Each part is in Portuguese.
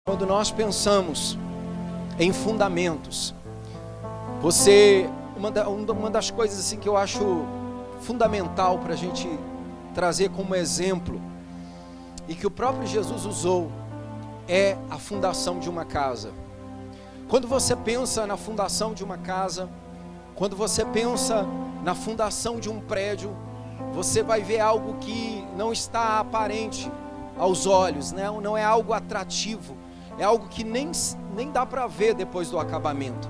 Quando nós pensamos em fundamentos, uma das coisas assim que eu acho fundamental para a gente trazer como exemplo, e que o próprio Jesus usou, é a fundação de uma casa. Quando você pensa na fundação de uma casa, quando você pensa na fundação de um prédio, você vai ver algo que não está aparente aos olhos, né? Não é algo atrativo, é algo que nem dá para ver depois do acabamento,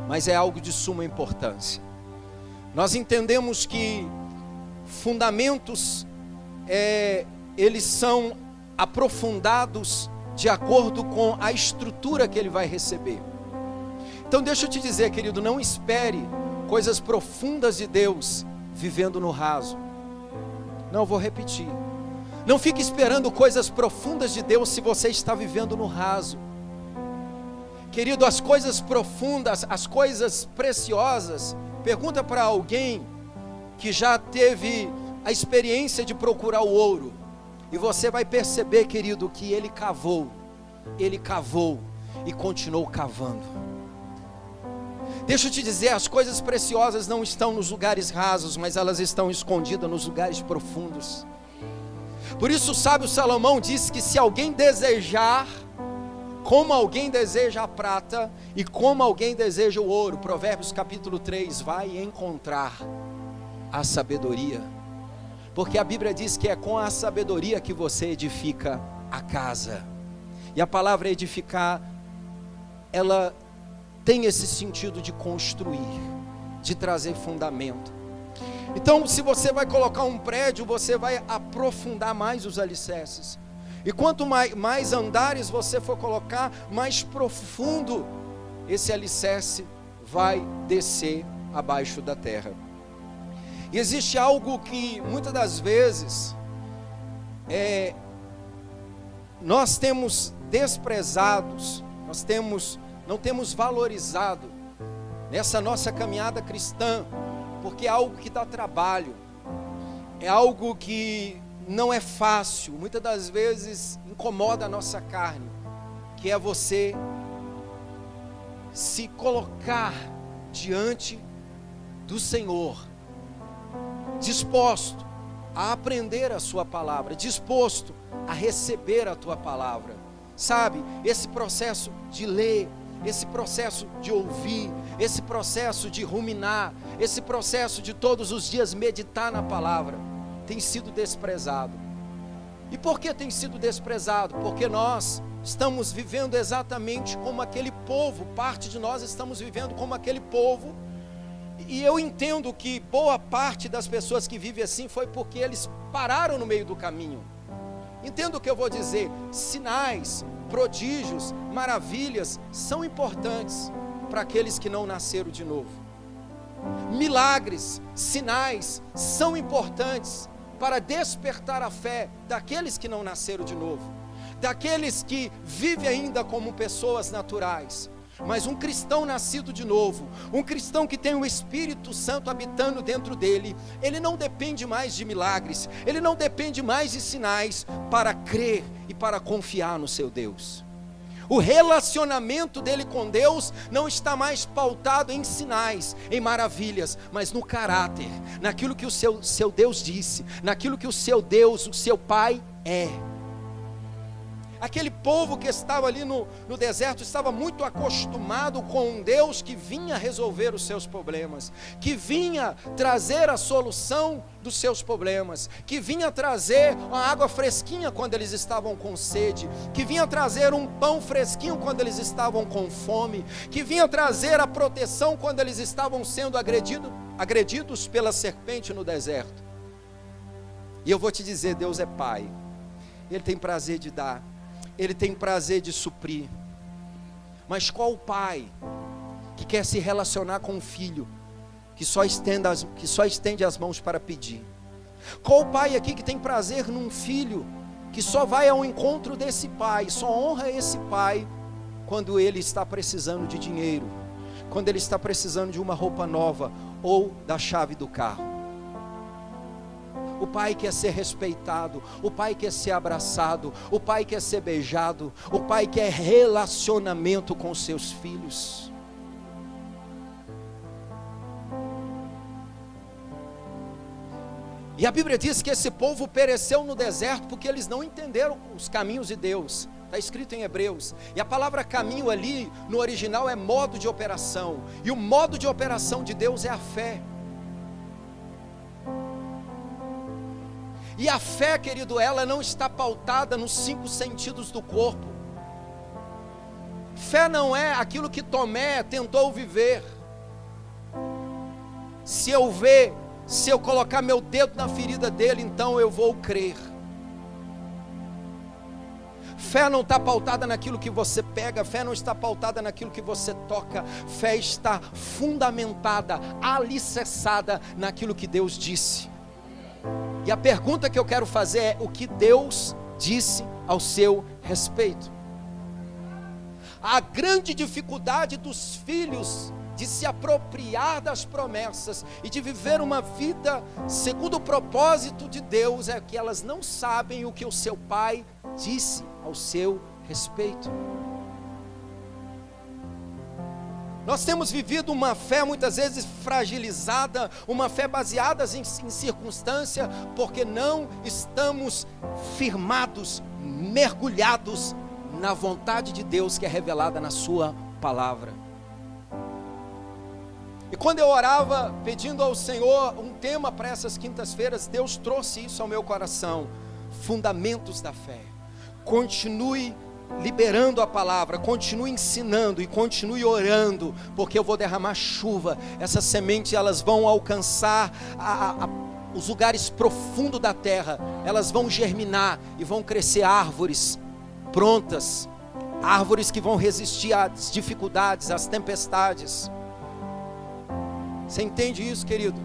mas é algo de suma importância. Nós entendemos que fundamentos, eles são aprofundados de acordo com a estrutura que ele vai receber. Então deixa eu te dizer, querido, não espere coisas profundas de Deus vivendo no raso. Não, eu vou repetir. Não fique esperando coisas profundas de Deus se você está vivendo no raso. Querido, as coisas profundas, as coisas preciosas, pergunta para alguém que já teve a experiência de procurar o ouro, e você vai perceber, querido, que ele cavou e continuou cavando. Deixa eu te dizer, as coisas preciosas não estão nos lugares rasos, mas elas estão escondidas nos lugares profundos. Por isso o sábio Salomão disse que se alguém desejar, como alguém deseja a prata e como alguém deseja o ouro, Provérbios capítulo 3, vai encontrar a sabedoria. Porque a Bíblia diz que é com a sabedoria que você edifica a casa. E a palavra edificar, ela tem esse sentido de construir, de trazer fundamento. Então, se você vai colocar um prédio, você vai aprofundar mais os alicerces. E quanto mais andares você for colocar, mais profundo esse alicerce vai descer abaixo da terra. E existe algo que muitas das vezes nós temos desprezados, não temos valorizado nessa nossa caminhada cristã, porque é algo que dá trabalho, é algo que não é fácil, muitas das vezes incomoda a nossa carne, que é você se colocar diante do Senhor, disposto a aprender a sua palavra, disposto a receber a tua palavra. Sabe, esse processo de ler, esse processo de ouvir, esse processo de ruminar, esse processo de todos os dias meditar na palavra, tem sido desprezado. E por que tem sido desprezado? Porque nós estamos vivendo exatamente como aquele povo, parte de nós estamos vivendo como aquele povo, e eu entendo que boa parte das pessoas que vivem assim foi porque eles pararam no meio do caminho. Entendo o que eu vou dizer, sinais, prodígios, maravilhas são importantes para aqueles que não nasceram de novo. Milagres, sinais são importantes para despertar a fé daqueles que não nasceram de novo, daqueles que vivem ainda como pessoas naturais. Mas um cristão nascido de novo, um cristão que tem o Espírito Santo habitando dentro dele, ele não depende mais de milagres, ele não depende mais de sinais para crer e para confiar no seu Deus. O relacionamento dele com Deus não está mais pautado em sinais, em maravilhas, mas no caráter, naquilo que o seu Deus disse, naquilo que o seu Deus, o seu Pai é. Aquele povo que estava ali no deserto estava muito acostumado com um Deus que vinha resolver os seus problemas, que vinha trazer a solução dos seus problemas, que vinha trazer uma água fresquinha quando eles estavam com sede, que vinha trazer um pão fresquinho quando eles estavam com fome, que vinha trazer a proteção quando eles estavam sendo agredidos pela serpente no deserto. E eu vou te dizer, Deus é Pai, Ele tem prazer de dar, Ele tem prazer de suprir. Mas qual o pai que quer se relacionar com um filho que só estende as mãos para pedir? Qual o pai aqui que tem prazer num filho que só vai ao encontro desse pai, só honra esse pai quando ele está precisando de dinheiro, quando ele está precisando de uma roupa nova ou da chave do carro? O pai quer ser respeitado, o pai quer ser abraçado, o pai quer ser beijado, o pai quer relacionamento com seus filhos. E a Bíblia diz que esse povo pereceu no deserto porque eles não entenderam os caminhos de Deus. Está escrito em Hebreus. E a palavra caminho ali, no original, é modo de operação. E o modo de operação de Deus é a fé. E a fé, querido, ela não está pautada nos 5 sentidos do corpo. Fé não é aquilo que Tomé tentou viver. Se eu ver, se eu colocar meu dedo na ferida dele, então eu vou crer. Fé não está pautada naquilo que você pega, fé não está pautada naquilo que você toca, fé está fundamentada, alicerçada naquilo que Deus disse. E a pergunta que eu quero fazer é: o que Deus disse ao seu respeito? A grande dificuldade dos filhos de se apropriar das promessas e de viver uma vida segundo o propósito de Deus é que elas não sabem o que o seu pai disse ao seu respeito. Nós temos vivido uma fé muitas vezes fragilizada, uma fé baseada em circunstância, porque não estamos firmados, mergulhados na vontade de Deus que é revelada na sua palavra. E quando eu orava pedindo ao Senhor um tema para essas quintas-feiras, Deus trouxe isso ao meu coração: fundamentos da fé. Continue liberando a palavra, continue ensinando e continue orando, porque eu vou derramar chuva. Essas sementes, elas vão alcançar os lugares profundos da terra, elas vão germinar e vão crescer árvores prontas, árvores que vão resistir às dificuldades, às tempestades. Você entende isso, querido?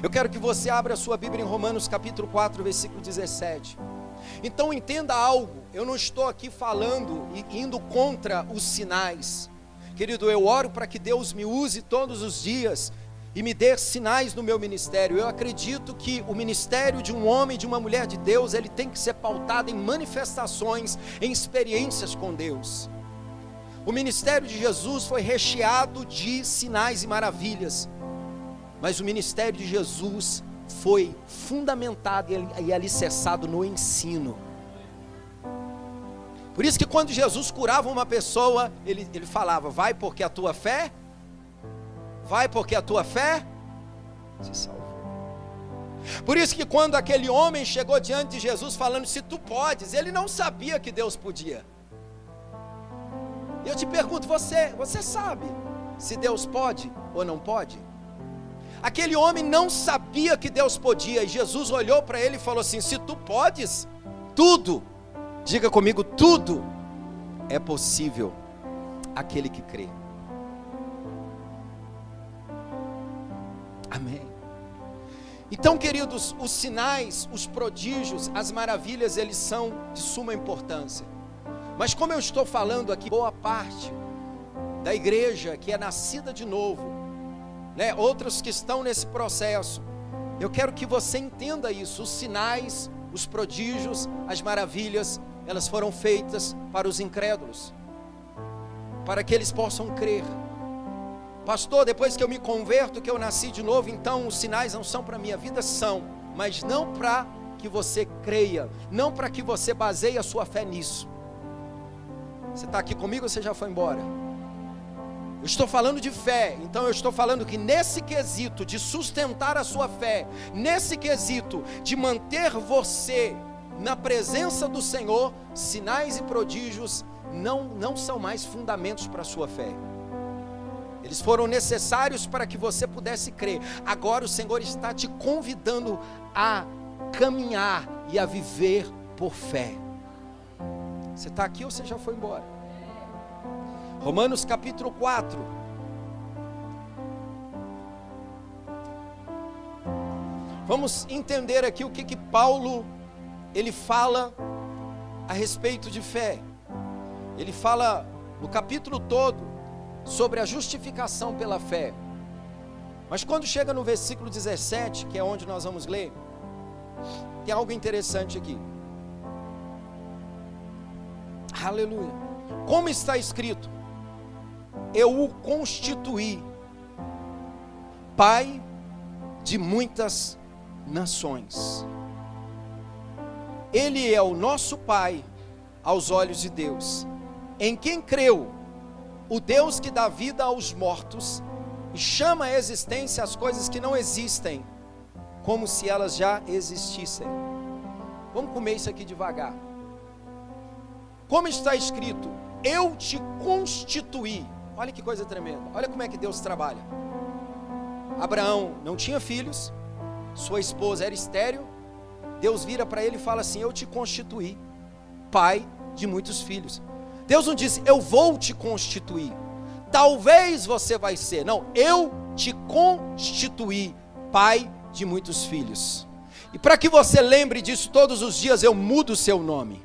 Eu quero que você abra a sua Bíblia em Romanos capítulo 4, versículo 17. Então entenda algo, eu não estou aqui falando e indo contra os sinais. Querido, eu oro para que Deus me use todos os dias e me dê sinais no meu ministério. Eu acredito que o ministério de um homem e de uma mulher de Deus, ele tem que ser pautado em manifestações, em experiências com Deus. O ministério de Jesus foi recheado de sinais e maravilhas, mas o ministério de Jesus foi fundamentado e alicerçado no ensino. Por isso que quando Jesus curava uma pessoa, ele falava: vai porque a tua fé, vai porque a tua fé te salvou. Por isso que quando aquele homem chegou diante de Jesus falando: se tu podes, ele não sabia que Deus podia. Eu te pergunto, você sabe se Deus pode ou não pode? Aquele homem não sabia que Deus podia, e Jesus olhou para ele e falou assim: se tu podes, tudo, diga comigo, tudo é possível aquele que crê. Amém. Então, queridos, os sinais, os prodígios, as maravilhas, eles são de suma importância. Mas como eu estou falando aqui, boa parte da igreja que é nascida de novo, né, outros que estão nesse processo, eu quero que você entenda isso. Os sinais, os prodígios, as maravilhas, elas foram feitas para os incrédulos, para que eles possam crer. Pastor, depois que eu me converto, que eu nasci de novo, então os sinais não são para a minha vida? São, mas não para que você creia, não para que você baseie a sua fé nisso. Você está aqui comigo ou você já foi embora? Eu estou falando de fé, então eu estou falando que nesse quesito de sustentar a sua fé, nesse quesito de manter você na presença do Senhor, sinais e prodígios não são mais fundamentos para a sua fé. Eles foram necessários para que você pudesse crer. Agora o Senhor está te convidando a caminhar e a viver por fé. Você está aqui ou você já foi embora? Romanos capítulo 4. Vamos entender aqui o que Paulo ele fala a respeito de fé. Ele fala no capítulo todo sobre a justificação pela fé. Mas quando chega no versículo 17, que é onde nós vamos ler, tem algo interessante aqui. Aleluia. Como está escrito: eu o constituí pai de muitas nações. Ele é o nosso pai aos olhos de Deus, em quem creu o Deus que dá vida aos mortos e chama à existência as coisas que não existem, como se elas já existissem. Vamos comer isso aqui devagar. Como está escrito: eu te constituí. Olha que coisa tremenda, olha como é que Deus trabalha. Abraão não tinha filhos, sua esposa era estéril. Deus vira para ele e fala assim: eu te constituí pai de muitos filhos. Deus não disse: eu vou te constituir, talvez você vai ser. Não, eu te constituí pai de muitos filhos. E para que você lembre disso todos os dias, eu mudo o seu nome.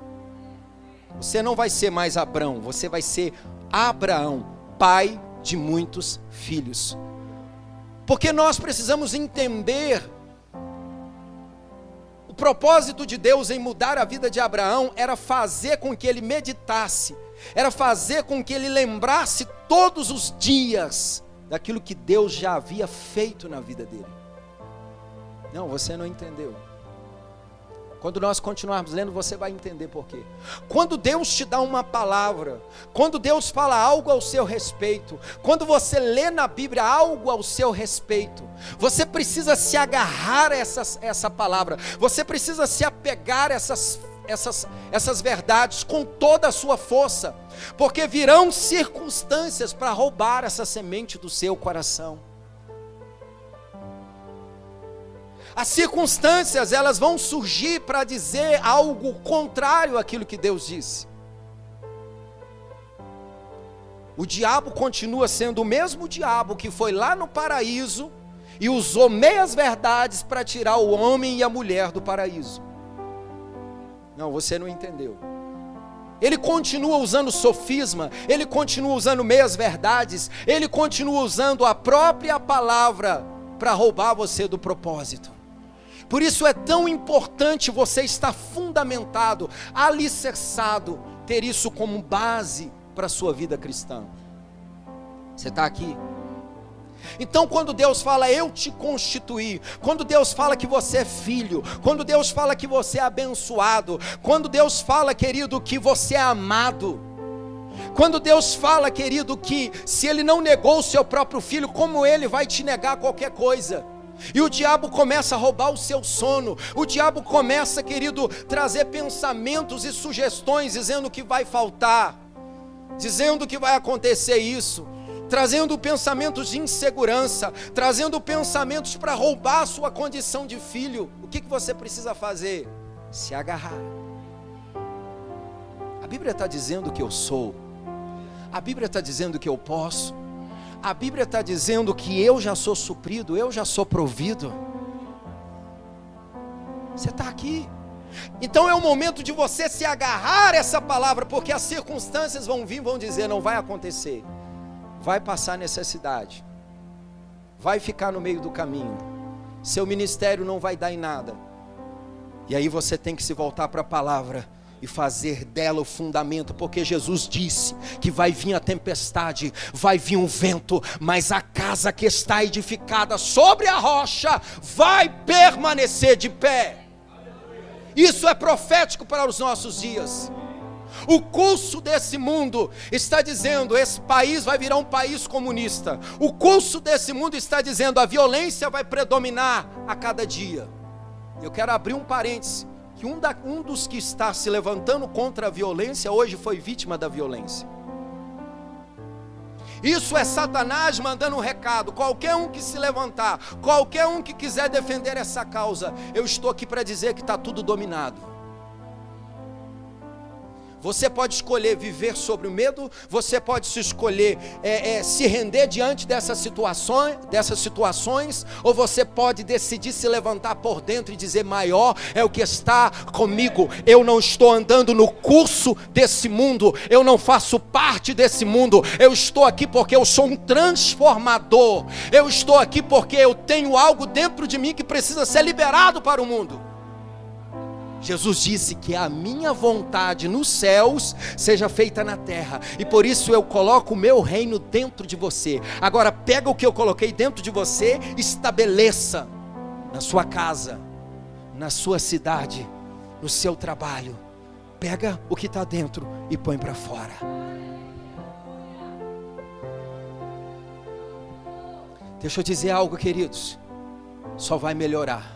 Você não vai ser mais Abrão, você vai ser Abraão, pai de muitos filhos. Porque nós precisamos entender o propósito de Deus em mudar a vida de Abraão era fazer com que ele meditasse, era fazer com que ele lembrasse todos os dias daquilo que Deus já havia feito na vida dele. Não, você não entendeu. Quando nós continuarmos lendo, você vai entender por quê. Quando Deus te dá uma palavra, quando Deus fala algo ao seu respeito, quando você lê na Bíblia algo ao seu respeito, você precisa se agarrar a essa palavra, você precisa se apegar a essas verdades com toda a sua força, porque virão circunstâncias para roubar essa semente do seu coração. As circunstâncias, elas vão surgir para dizer algo contrário àquilo que Deus disse. O diabo continua sendo o mesmo diabo que foi lá no paraíso e usou meias verdades para tirar o homem e a mulher do paraíso. Não, você não entendeu. Ele continua usando sofisma, ele continua usando meias verdades, ele continua usando a própria palavra para roubar você do propósito. Por isso é tão importante você estar fundamentado, alicerçado, ter isso como base para a sua vida cristã. Você está aqui? Então quando Deus fala eu te constituí, quando Deus fala que você é filho, quando Deus fala que você é abençoado, quando Deus fala, querido, que você é amado, quando Deus fala, querido, que se Ele não negou o seu próprio filho, como Ele vai te negar qualquer coisa? E o diabo começa a roubar o seu sono, o diabo começa, querido, trazer pensamentos e sugestões, dizendo que vai faltar, dizendo que vai acontecer isso, trazendo pensamentos de insegurança, trazendo pensamentos para roubar a sua condição de filho. O que você precisa fazer? Se agarrar. A Bíblia está dizendo que eu sou, a Bíblia está dizendo que eu posso, a Bíblia está dizendo que eu já sou suprido, eu já sou provido. Você está aqui. Então é o momento de você se agarrar a essa palavra, porque as circunstâncias vão vir, vão dizer, não vai acontecer. Vai passar necessidade, vai ficar no meio do caminho, seu ministério não vai dar em nada. E aí você tem que se voltar para a palavra e fazer dela o fundamento, porque Jesus disse que vai vir a tempestade, vai vir um vento, mas a casa que está edificada sobre a rocha vai permanecer de pé. Isso é profético para os nossos dias. O curso desse mundo está dizendo, esse país vai virar um país comunista. O curso desse mundo está dizendo, a violência vai predominar a cada dia. Eu quero abrir um parêntese, que um dos que está se levantando contra a violência, hoje foi vítima da violência. Isso é Satanás mandando um recado, qualquer um que se levantar, qualquer um que quiser defender essa causa, eu estou aqui para dizer que está tudo dominado. Você pode escolher viver sobre o medo, você pode se escolher se render diante dessas situações, ou você pode decidir se levantar por dentro e dizer: maior é o que está comigo. Eu não estou andando no curso desse mundo, eu não faço parte desse mundo, eu estou aqui porque eu sou um transformador, eu estou aqui porque eu tenho algo dentro de mim que precisa ser liberado para o mundo. Jesus disse que a minha vontade nos céus seja feita na terra, e por isso eu coloco o meu reino dentro de você. Agora pega o que eu coloquei dentro de você, estabeleça na sua casa, na sua cidade, no seu trabalho. Pega o que está dentro e põe para fora. Deixa eu dizer algo, queridos, só vai melhorar.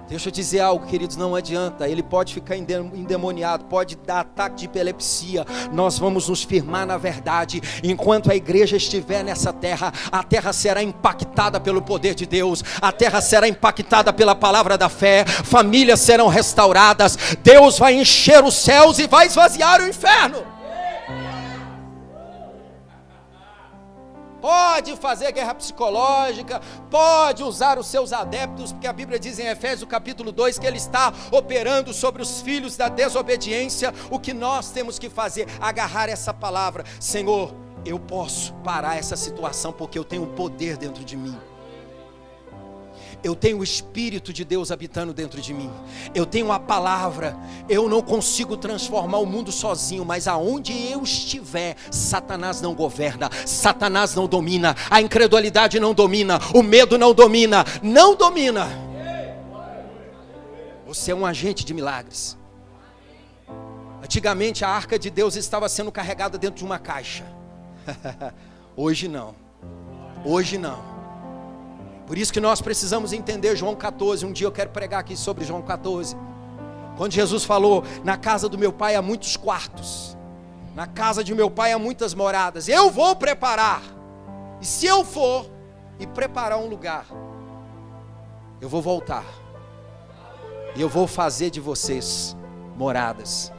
Deixa eu dizer algo, queridos, não adianta. Ele pode ficar endemoniado, pode dar ataque de epilepsia. Nós vamos nos firmar na verdade. Enquanto a igreja estiver nessa terra, a terra será impactada pelo poder de Deus, a terra será impactada pela palavra da fé, famílias serão restauradas, Deus vai encher os céus e vai esvaziar o inferno. Pode fazer guerra psicológica, pode usar os seus adeptos, porque a Bíblia diz em Efésios capítulo 2 que Ele está operando sobre os filhos da desobediência. O que nós temos que fazer? Agarrar essa palavra: Senhor, eu posso parar essa situação porque eu tenho um poder dentro de mim. Eu tenho o Espírito de Deus habitando dentro de mim. Eu tenho a palavra. Eu não consigo transformar o mundo sozinho, mas aonde eu estiver, Satanás não governa, Satanás não domina, a incredulidade não domina, o medo não domina, não domina. Você é um agente de milagres. Antigamente a arca de Deus estava sendo carregada dentro de uma caixa. Hoje não. Hoje não. Por isso que nós precisamos entender João 14. Um dia eu quero pregar aqui sobre João 14. Quando Jesus falou: na casa do meu pai há muitos quartos, na casa de meu pai há muitas moradas. Eu vou preparar. E se eu for e preparar um lugar, eu vou voltar. E eu vou fazer de vocês moradas.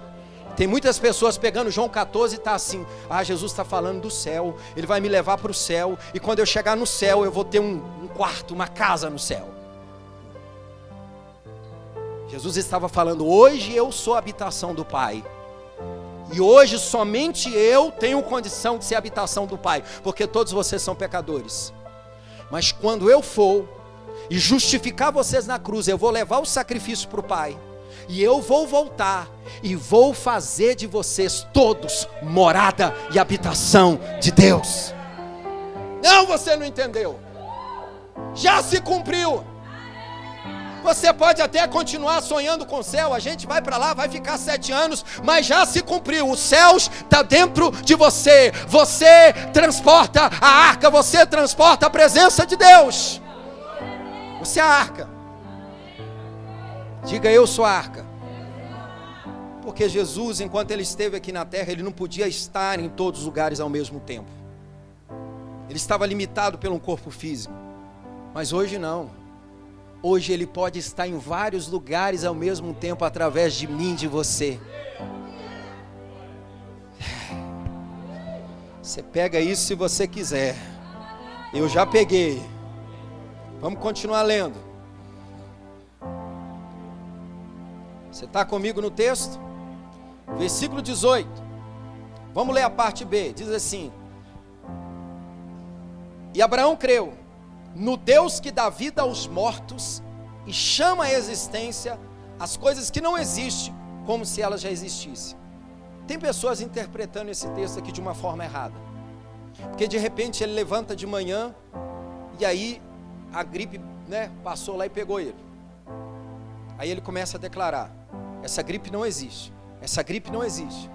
Tem muitas pessoas pegando João 14 e está assim: ah, Jesus está falando do céu, Ele vai me levar para o céu, e quando eu chegar no céu eu vou ter um quarto, uma casa no céu. Jesus estava falando: hoje eu sou a habitação do Pai, e hoje somente eu tenho condição de ser a habitação do Pai, porque todos vocês são pecadores. Mas quando eu for e justificar vocês na cruz, eu vou levar o sacrifício para o Pai, e eu vou voltar e vou fazer de vocês todos morada e habitação de Deus. Não, você não entendeu. Já se cumpriu. Você pode até continuar sonhando com o céu. A gente vai para lá, vai ficar 7 anos, mas já se cumpriu. Os céus estão dentro de você. Você transporta a arca, você transporta a presença de Deus. Você é a arca. Diga: eu sou a arca. Porque Jesus, enquanto Ele esteve aqui na terra, Ele não podia estar em todos os lugares ao mesmo tempo. Ele estava limitado pelo corpo físico. Mas hoje não. Hoje Ele pode estar em vários lugares ao mesmo tempo, através de mim, de você. Você pega isso se você quiser. Eu já peguei. Vamos continuar lendo. Você está comigo no texto? Versículo 18. Vamos ler a parte B. Diz assim: e Abraão creu no Deus que dá vida aos mortos e chama à existência as coisas que não existem, como se elas já existissem. Tem pessoas interpretando esse texto aqui de uma forma errada, porque de repente ele levanta de manhã e aí a gripe, passou lá e pegou ele. Aí ele começa a declarar: essa gripe não existe, essa gripe não existe.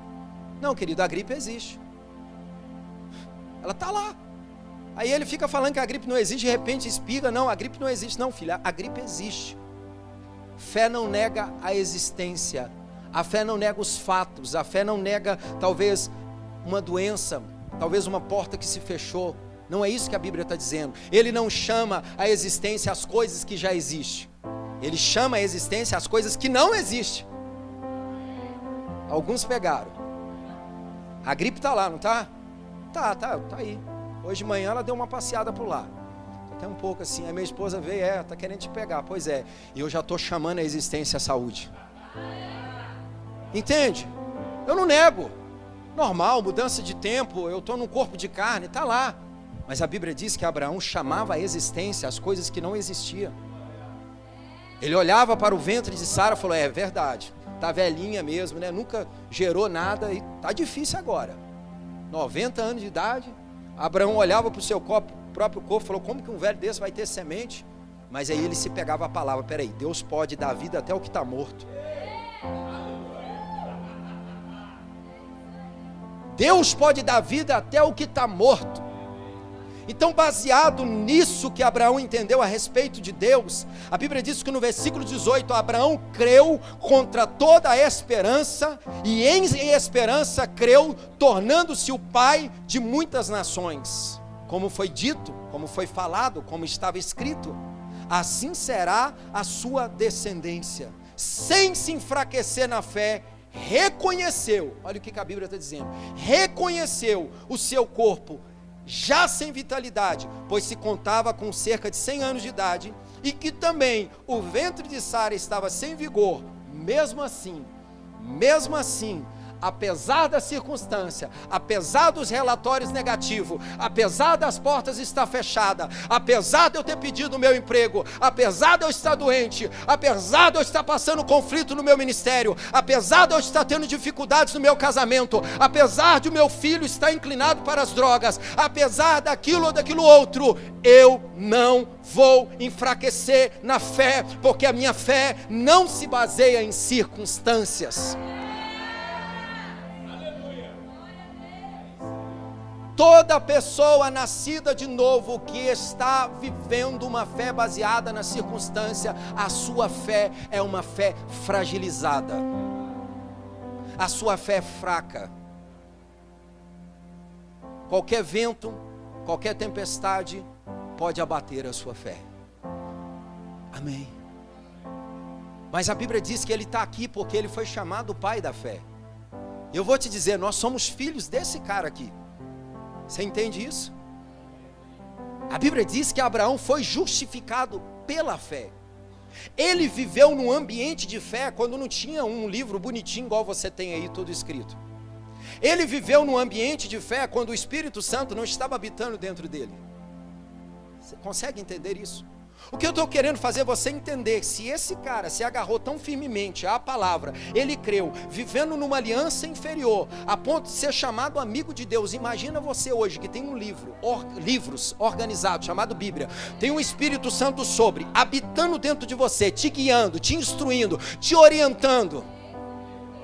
Não, querido, a gripe existe. Ela está lá. Aí ele fica falando que a gripe não existe, de repente espirra: não, a gripe não existe. Não, filha, a gripe existe. Fé não nega a existência, a fé não nega os fatos, a fé não nega talvez uma doença, talvez uma porta que se fechou. Não é isso que a Bíblia está dizendo. Ele não chama a existência as coisas que já existem, Ele chama a existência as coisas que não existem. Alguns pegaram. A gripe está lá, não está? Tá aí. Hoje de manhã ela deu uma passeada por lá. Até um pouco assim. Aí minha esposa veio, está querendo te pegar. Pois é. E eu já estou chamando a existência a saúde. Entende? Eu não nego. Normal, mudança de tempo. Eu estou num corpo de carne, está lá. Mas a Bíblia diz que Abraão chamava a existência as coisas que não existiam. Ele olhava para o ventre de Sara e falou, é verdade. Está velhinha mesmo, né? Nunca gerou nada e está difícil agora. 90 anos de idade. Abraão olhava para o seu próprio corpo e falou, como que um velho desse vai ter semente? Mas aí ele se pegava a palavra, peraí, Deus pode dar vida até o que está morto. Deus pode dar vida até o que está morto. Então, baseado nisso que Abraão entendeu a respeito de Deus, a Bíblia diz que no versículo 18, Abraão creu contra toda a esperança, e em esperança creu, tornando-se o pai de muitas nações. Como foi dito, como foi falado, como estava escrito, assim será a sua descendência. Sem se enfraquecer na fé, reconheceu, olha o que a Bíblia está dizendo, reconheceu o seu corpo, já sem vitalidade, pois se contava com cerca de 100 anos de idade, e que também o ventre de Sara estava sem vigor. Mesmo assim, apesar da circunstância, apesar dos relatórios negativos, apesar das portas estar fechadas, apesar de eu ter pedido o meu emprego, apesar de eu estar doente, apesar de eu estar passando conflito no meu ministério, apesar de eu estar tendo dificuldades no meu casamento, apesar de o meu filho estar inclinado para as drogas, apesar daquilo ou daquilo outro, eu não vou enfraquecer na fé, porque a minha fé não se baseia em circunstâncias. Toda pessoa nascida de novo que está vivendo uma fé baseada na circunstância, a sua fé é uma fé fragilizada. A sua fé é fraca. Qualquer vento, qualquer tempestade pode abater a sua fé. Amém. Mas a Bíblia diz que ele está aqui porque ele foi chamado o pai da fé. Eu vou te dizer, nós somos filhos desse cara aqui. Você entende isso? A Bíblia diz que Abraão foi justificado pela fé. Ele viveu num ambiente de fé quando não tinha um livro bonitinho igual você tem aí tudo escrito. Ele viveu num ambiente de fé quando o Espírito Santo não estava habitando dentro dele. Você consegue entender isso? O que eu estou querendo fazer você entender, se esse cara se agarrou tão firmemente à palavra, ele creu, vivendo numa aliança inferior, a ponto de ser chamado amigo de Deus. Imagina você hoje que tem um livros organizados, chamado Bíblia, tem um Espírito Santo sobre, habitando dentro de você, te guiando, te instruindo, te orientando.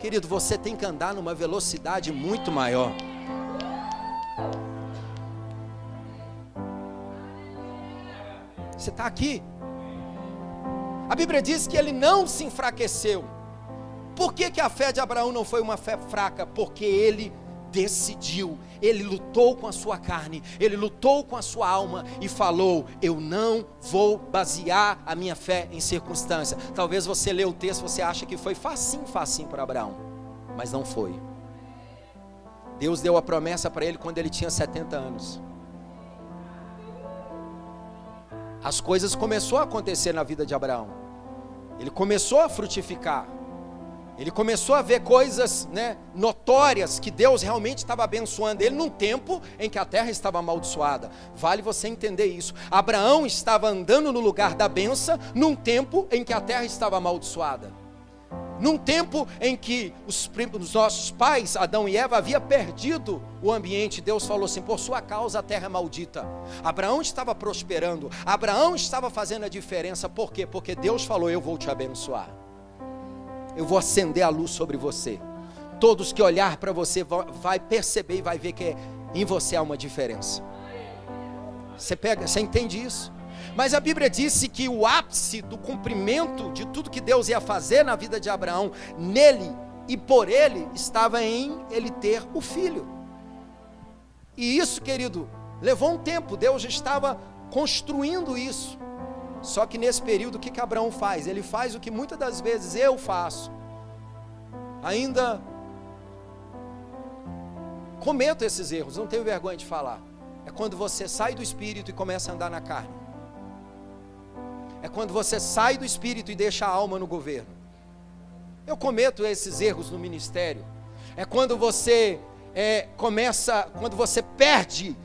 Querido, você tem que andar numa velocidade muito maior. Você está aqui. A Bíblia diz que ele não se enfraqueceu. Por que a fé de Abraão não foi uma fé fraca? Porque ele decidiu, ele lutou com a sua carne, ele lutou com a sua alma e falou, eu não vou basear a minha fé em circunstância. Talvez você lê o texto, você acha que foi facinho para Abraão, mas não foi. Deus deu a promessa para ele quando ele tinha 70 anos. As coisas começaram a acontecer na vida de Abraão. Ele começou a frutificar. Ele começou a ver coisas, notórias, que Deus realmente estava abençoando ele num tempo em que a terra estava amaldiçoada. Vale você entender isso. Abraão estava andando no lugar da bênção num tempo em que a terra estava amaldiçoada. Num tempo em que os nossos pais, Adão e Eva, haviam perdido o ambiente. Deus falou assim, por sua causa a terra é maldita. Abraão estava prosperando, Abraão estava fazendo a diferença. Por quê? Porque Deus falou, eu vou te abençoar. Eu vou acender a luz sobre você. Todos que olhar para você vai perceber e vai ver que em você há uma diferença. Você entende isso? Mas a Bíblia disse que o ápice do cumprimento de tudo que Deus ia fazer na vida de Abraão, nele e por ele, estava em ele ter o filho. E isso, querido, levou um tempo. Deus já estava construindo isso. Só que nesse período, o que Abraão faz? Ele faz o que muitas das vezes eu faço. Ainda cometo esses erros, não tenho vergonha de falar. É quando você sai do espírito e começa a andar na carne. É quando você sai do espírito e deixa a alma no governo. Eu cometo esses erros no ministério. É quando você quando você perde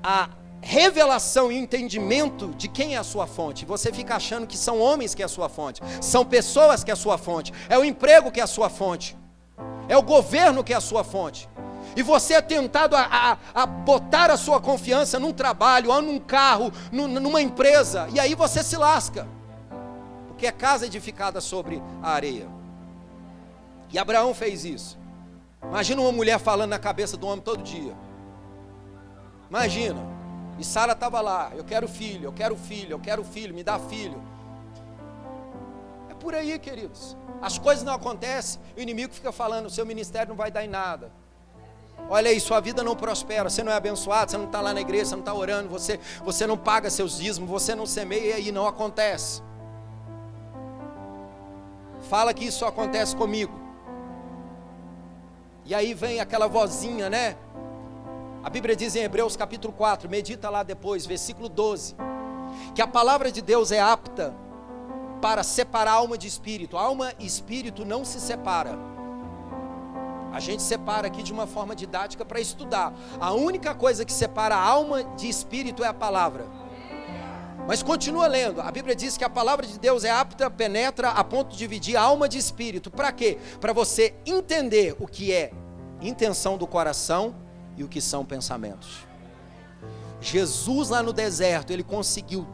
a revelação e entendimento de quem é a sua fonte. Você fica achando que são homens que é a sua fonte, são pessoas que é a sua fonte, é o emprego que é a sua fonte, é o governo que é a sua fonte. E você é tentado a botar a sua confiança num trabalho, ou num carro, numa empresa, e aí você se lasca, porque é casa edificada sobre a areia. E Abraão fez isso. Imagina uma mulher falando na cabeça do homem todo dia. Imagina. E Sara estava lá, eu quero filho, eu quero filho, eu quero filho, me dá filho. É por aí, queridos. As coisas não acontecem, o inimigo fica falando, o seu ministério não vai dar em nada. Olha aí, sua vida não prospera, você não é abençoado, você não está lá na igreja, você não está orando, você não paga seus dízimos, você não semeia, e aí não acontece. Fala que isso só acontece comigo. E aí vem aquela vozinha, né? A Bíblia diz em Hebreus capítulo 4, medita lá depois, versículo 12, que a palavra de Deus é apta para separar alma de espírito. Alma e espírito não se separa. A gente separa aqui de uma forma didática para estudar. A única coisa que separa a alma de espírito é a palavra. Mas continua lendo, a Bíblia diz que a palavra de Deus é apta, penetra a ponto de dividir a alma de espírito. Para quê? Para você entender o que é intenção do coração e o que são pensamentos. Jesus lá no deserto, ele conseguiu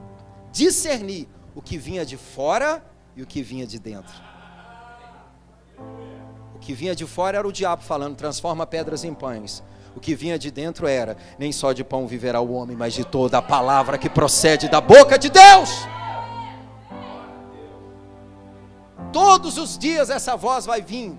discernir o que vinha de fora e o que vinha de dentro. O que vinha de fora era o diabo falando, transforma pedras em pães. O que vinha de dentro era, nem só de pão viverá o homem, mas de toda a palavra que procede da boca de Deus. Todos os dias essa voz vai vir.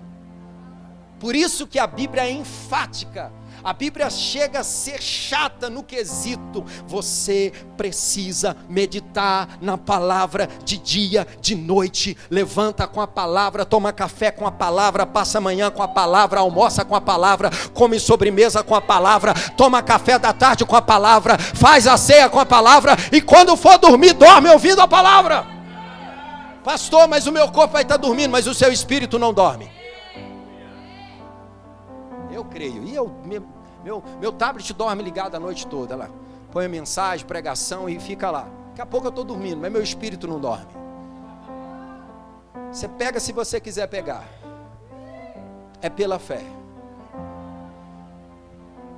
Por isso que a Bíblia é enfática. A Bíblia chega a ser chata no quesito. Você precisa meditar na palavra de dia, de noite. Levanta com a palavra, toma café com a palavra, passa amanhã com a palavra, almoça com a palavra, come sobremesa com a palavra, toma café da tarde com a palavra, faz a ceia com a palavra, e quando for dormir, dorme ouvindo a palavra. Pastor, mas o meu corpo vai estar dormindo, mas o seu espírito não dorme. Eu creio. E meu tablet dorme ligado a noite toda lá. Põe mensagem, pregação e fica lá. Daqui a pouco eu estou dormindo, mas meu espírito não dorme. Você pega se você quiser pegar. É pela fé.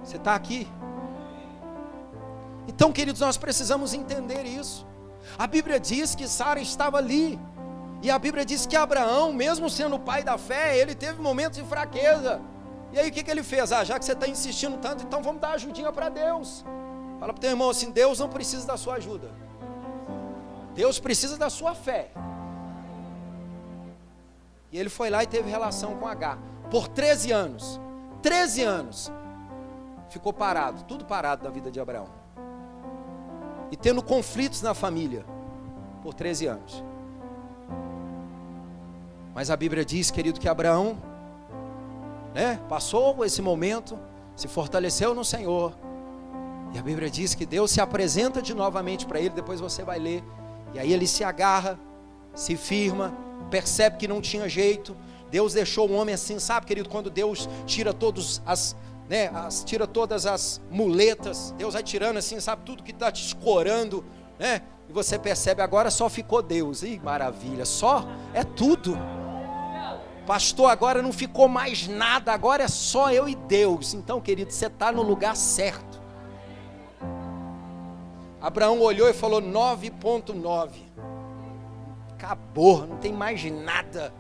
Você está aqui? Então, queridos, nós precisamos entender isso. A Bíblia diz que Sara estava ali. E a Bíblia diz que Abraão, mesmo sendo o pai da fé, ele teve momentos de fraqueza. E aí o que ele fez? Já que você está insistindo tanto, então vamos dar ajudinha para Deus. Fala para o teu irmão assim, Deus não precisa da sua ajuda. Deus precisa da sua fé. E ele foi lá e teve relação com Agar. Por 13 anos. 13 anos. Ficou parado, tudo parado da vida de Abraão. E tendo conflitos na família. Por 13 anos. Mas a Bíblia diz, querido, que Abraão, passou esse momento, se fortaleceu no Senhor, e a Bíblia diz que Deus se apresenta novamente para ele, depois você vai ler, e aí ele se agarra, se firma, percebe que não tinha jeito. Deus deixou o homem assim, sabe, querido, quando Deus tira todas as muletas, Deus vai tirando assim, sabe, tudo que está te escorando, e você percebe, agora só ficou Deus. Ih, maravilha, só é tudo. Pastor, agora não ficou mais nada, agora é só eu e Deus. Então, querido, você está no lugar certo. Abraão olhou e falou 9.9. Acabou, não tem mais nada.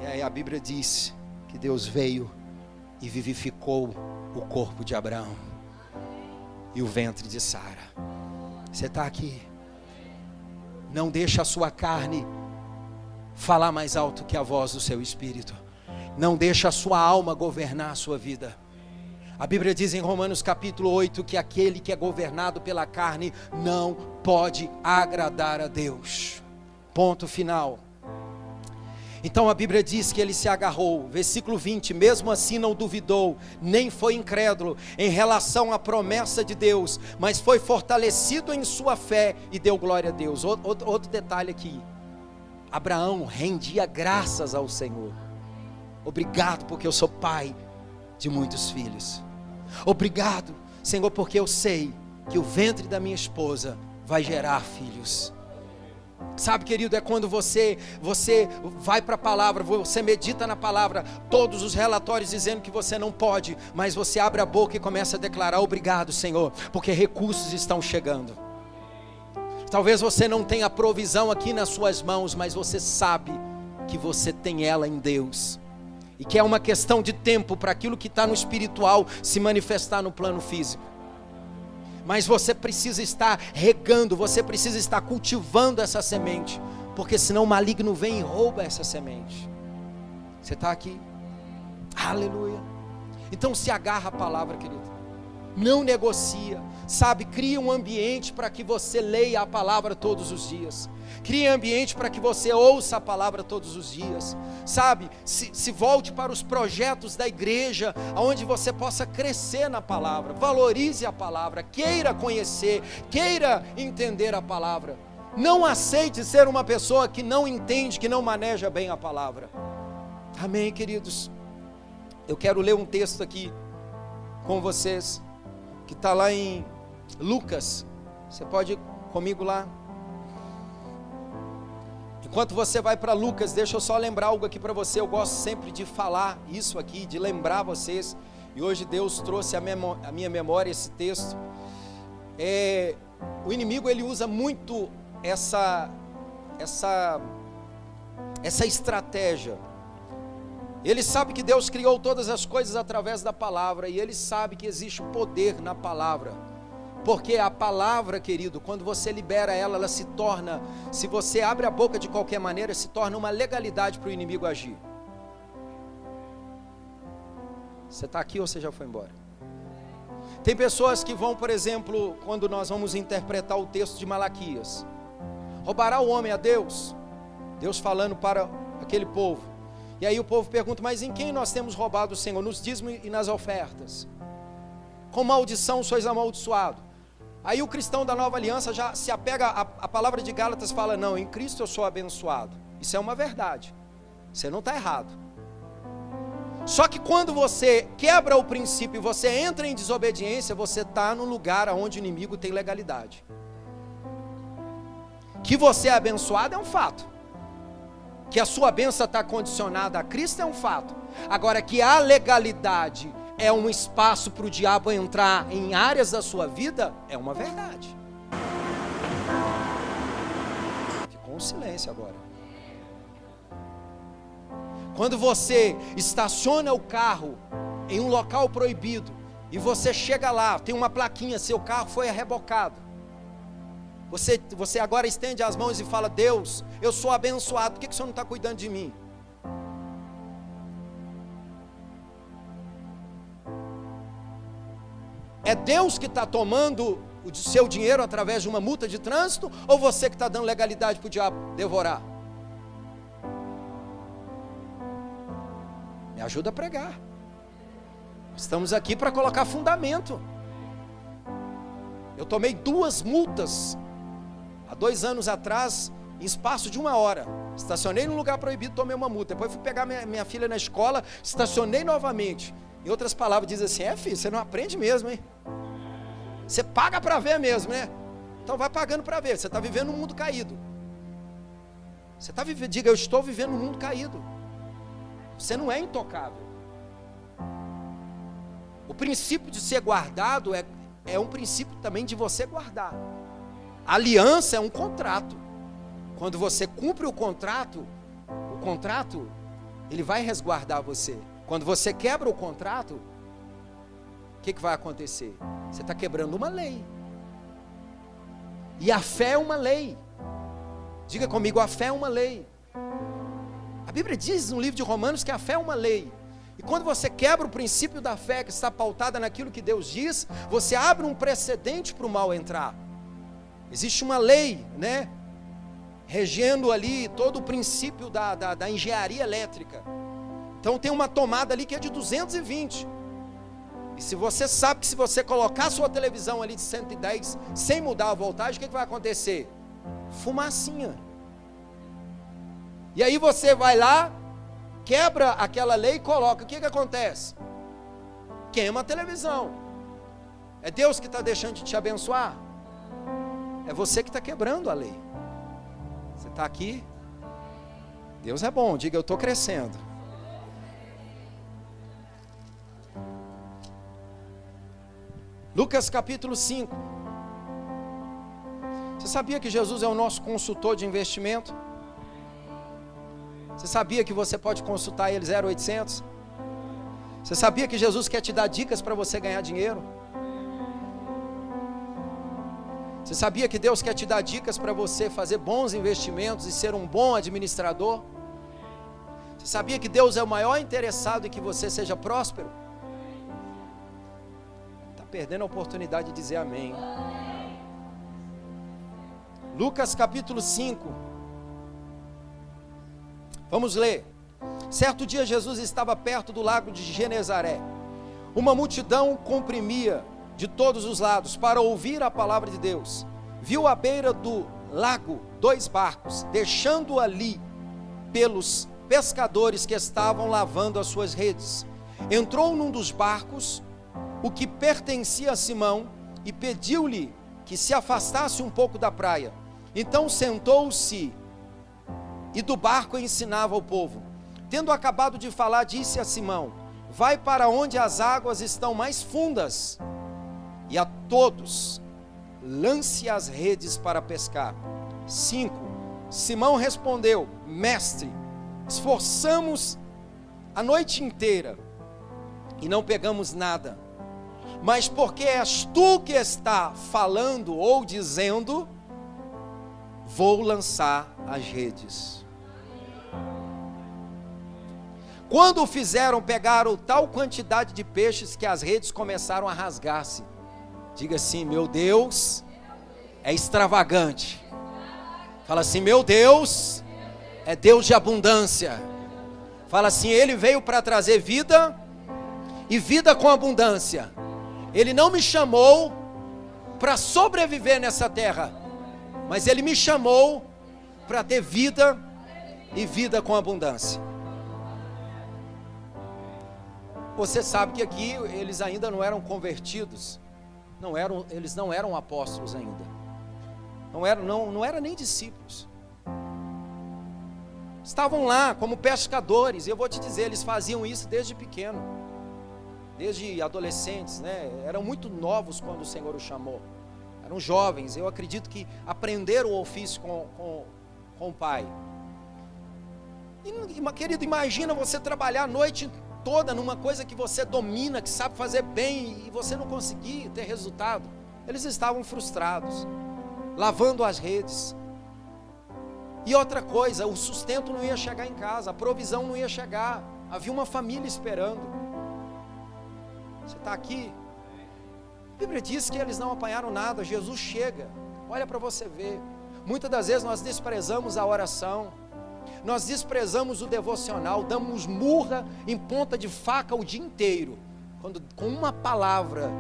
E aí a Bíblia diz que Deus veio e vivificou o corpo de Abraão e o ventre de Sara. Você está aqui. Não deixa a sua carne falar mais alto que a voz do seu espírito. Não deixa a sua alma governar a sua vida. A Bíblia diz em Romanos capítulo 8 que aquele que é governado pela carne não pode agradar a Deus. Ponto final. Então a Bíblia diz que ele se agarrou, versículo 20, mesmo assim não duvidou, nem foi incrédulo em relação à promessa de Deus, mas foi fortalecido em sua fé e deu glória a Deus. Outro detalhe aqui, Abraão rendia graças ao Senhor. Obrigado porque eu sou pai de muitos filhos. Obrigado, Senhor, porque eu sei que o ventre da minha esposa vai gerar filhos. Sabe, querido, é quando você vai para a palavra, você medita na palavra, todos os relatórios dizendo que você não pode, mas você abre a boca e começa a declarar: obrigado, Senhor, porque recursos estão chegando. Talvez você não tenha provisão aqui nas suas mãos, mas você sabe que você tem ela em Deus, e que é uma questão de tempo para aquilo que está no espiritual se manifestar no plano físico. Mas você precisa estar regando, você precisa estar cultivando essa semente, porque senão o maligno vem e rouba essa semente. Você está aqui? Aleluia. Então se agarra à palavra, querido. Não negocia, sabe? Cria um ambiente para que você leia a palavra todos os dias. Crie um ambiente para que você ouça a palavra todos os dias, sabe? Se volte para os projetos da igreja, onde você possa crescer na palavra. Valorize a palavra, queira conhecer, queira entender a palavra. Não aceite ser uma pessoa que não entende, que não maneja bem a palavra. Amém, queridos? Eu quero ler um texto aqui com vocês, que está lá em Lucas. Você pode ir comigo lá? Enquanto você vai para Lucas, deixa eu só lembrar algo aqui para você. Eu gosto sempre de falar isso aqui, de lembrar vocês, e hoje Deus trouxe à minha memória esse texto. O inimigo, ele usa muito essa estratégia. Ele sabe que Deus criou todas as coisas através da palavra, e ele sabe que existe poder na palavra, porque a palavra, querido, quando você libera ela, ela se torna, se você abre a boca de qualquer maneira, se torna uma legalidade para o inimigo agir. Você está aqui ou você já foi embora? Tem pessoas que vão, por exemplo, quando nós vamos interpretar o texto de Malaquias: roubará o homem a Deus? Deus falando para aquele povo. E aí o povo pergunta: mas em quem nós temos roubado o Senhor? Nos dízimos e nas ofertas. Com maldição sois amaldiçoado. Aí o cristão da nova aliança já se apega à palavra de Gálatas, fala: não, em Cristo eu sou abençoado. Isso é uma verdade, você não está errado. Só que quando você quebra o princípio e você entra em desobediência, você está no lugar onde o inimigo tem legalidade. Que você é abençoado é um fato, que a sua bênção está condicionada a Cristo é um fato. Agora, que a legalidade é um espaço para o diabo entrar em áreas da sua vida, é uma verdade. Ficou um silêncio agora. Quando você estaciona o carro em um local proibido, e você chega lá, tem uma plaquinha: seu carro foi rebocado. Você agora estende as mãos e fala: Deus, eu sou abençoado, por que o Senhor não está cuidando de mim? É Deus que está tomando o seu dinheiro através de uma multa de trânsito, ou você que está dando legalidade para o diabo devorar? Me ajuda a pregar. Estamos aqui para colocar fundamento. Eu tomei 2 multas há 2 anos atrás, em espaço de 1 hora. Estacionei num lugar proibido, tomei uma multa. Depois fui pegar minha filha na escola, estacionei novamente. Em outras palavras, diz assim: filho, você não aprende mesmo, hein? Você paga para ver mesmo, né? Então vai pagando para ver. Você está vivendo um mundo caído. Você está vivendo, diga: eu estou vivendo um mundo caído. Você não é intocável. O princípio de ser guardado é um princípio também de você guardar. A aliança é um contrato. Quando você cumpre o contrato ele vai resguardar você. Quando você quebra o contrato, o que vai acontecer? Você está quebrando uma lei. E a fé é uma lei. Diga comigo: a fé é uma lei. A Bíblia diz no livro de Romanos que a fé é uma lei. E quando você quebra o princípio da fé, que está pautada naquilo que Deus diz, você abre um precedente para o mal entrar. Existe uma lei, né? regendo ali todo o princípio da engenharia elétrica. Então tem uma tomada ali que é de 220. E se você sabe que se você colocar a sua televisão ali de 110, sem mudar a voltagem, o que vai acontecer? Fumacinha. E aí você vai lá, quebra aquela lei e coloca. O que acontece? Queima a televisão. É Deus que está deixando de te abençoar? É você que está quebrando a lei. Você está aqui? Deus é bom, diga, eu estou crescendo. Lucas capítulo 5. Você sabia que Jesus é o nosso consultor de investimento? Você sabia que você pode consultar ele 0800? Você sabia que Jesus quer te dar dicas para você ganhar dinheiro? Você sabia que Deus quer te dar dicas para você fazer bons investimentos e ser um bom administrador? Você sabia que Deus é o maior interessado em que você seja próspero? Está perdendo a oportunidade de dizer amém. Lucas capítulo 5. Vamos ler. Certo dia Jesus estava perto do lago de Genezaré. Uma multidão comprimia de todos os lados para ouvir a palavra de Deus. Viu à beira do lago 2 barcos, deixando ali pelos pescadores que estavam lavando as suas redes. Entrou num dos barcos, o que pertencia a Simão, e pediu-lhe que se afastasse um pouco da praia. Então sentou-se e do barco ensinava ao povo. Tendo acabado de falar, disse a Simão: vai para onde as águas estão mais fundas, e a todos lance as redes para pescar. 5. Simão respondeu: mestre, esforçamos a noite inteira e não pegamos nada, mas porque és tu que está falando ou dizendo, vou lançar as redes. Quando o fizeram, pegaram tal quantidade de peixes que as redes começaram a rasgar-se. Diga assim: meu Deus é extravagante. Fala assim: meu Deus é Deus de abundância. Fala assim: Ele veio para trazer vida e vida com abundância. Ele não me chamou para sobreviver nessa terra, mas Ele me chamou para ter vida e vida com abundância. Você sabe que aqui eles ainda não eram convertidos, eles não eram apóstolos ainda, não eram nem discípulos. Estavam lá como pescadores, e eu vou te dizer, eles faziam isso desde pequeno, desde adolescentes, né? Eram muito novos quando o Senhor os chamou, eram jovens. Eu acredito que aprenderam o ofício com o pai. E, querido, imagina você trabalhar a noite toda numa coisa que você domina, que sabe fazer bem, e você não conseguir ter resultado. Eles estavam frustrados, lavando as redes. E outra coisa, o sustento não ia chegar em casa, a provisão não ia chegar, havia uma família esperando. Você está aqui? A Bíblia diz que eles não apanharam nada. Jesus chega, olha para você ver. Muitas das vezes nós desprezamos a oração, nós desprezamos o devocional, damos murra em ponta de faca o dia inteiro, quando com uma palavra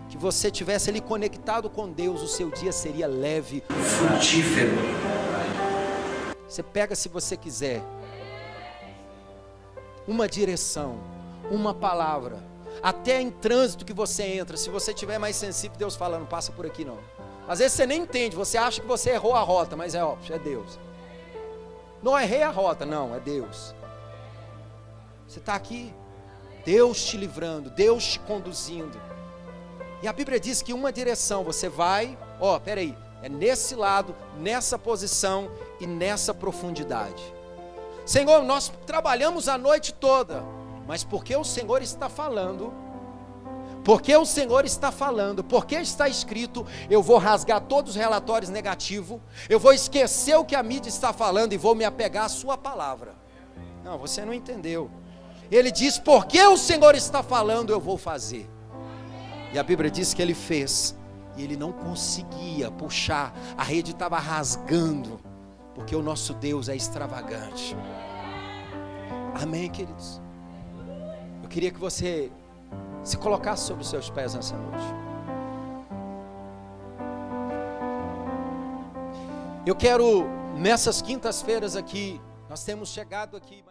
que você tivesse ali conectado com Deus, o seu dia seria leve, frutífero. Você pega, se você quiser, uma direção, uma palavra, até em trânsito que você entra, se você tiver mais sensível, Deus fala: não passa por aqui não. Às vezes você nem entende, você acha que você errou a rota, mas é óbvio, é Deus. Não errei a rota, não, é Deus. Você está aqui, Deus te livrando, Deus te conduzindo. E a Bíblia diz que uma direção, você vai, peraí, é nesse lado, nessa posição e nessa profundidade. Senhor, nós trabalhamos a noite toda, mas porque o Senhor está falando, porque está escrito, eu vou rasgar todos os relatórios negativos, eu vou esquecer o que a mídia está falando e vou me apegar à sua palavra. Não, você não entendeu. Ele diz: porque o Senhor está falando, eu vou fazer. E a Bíblia diz que ele fez, e ele não conseguia puxar, a rede estava rasgando, porque o nosso Deus é extravagante. Amém, queridos? Eu queria que você se colocasse sobre os seus pés nessa noite. Eu quero, nessas quintas-feiras aqui, nós temos chegado aqui...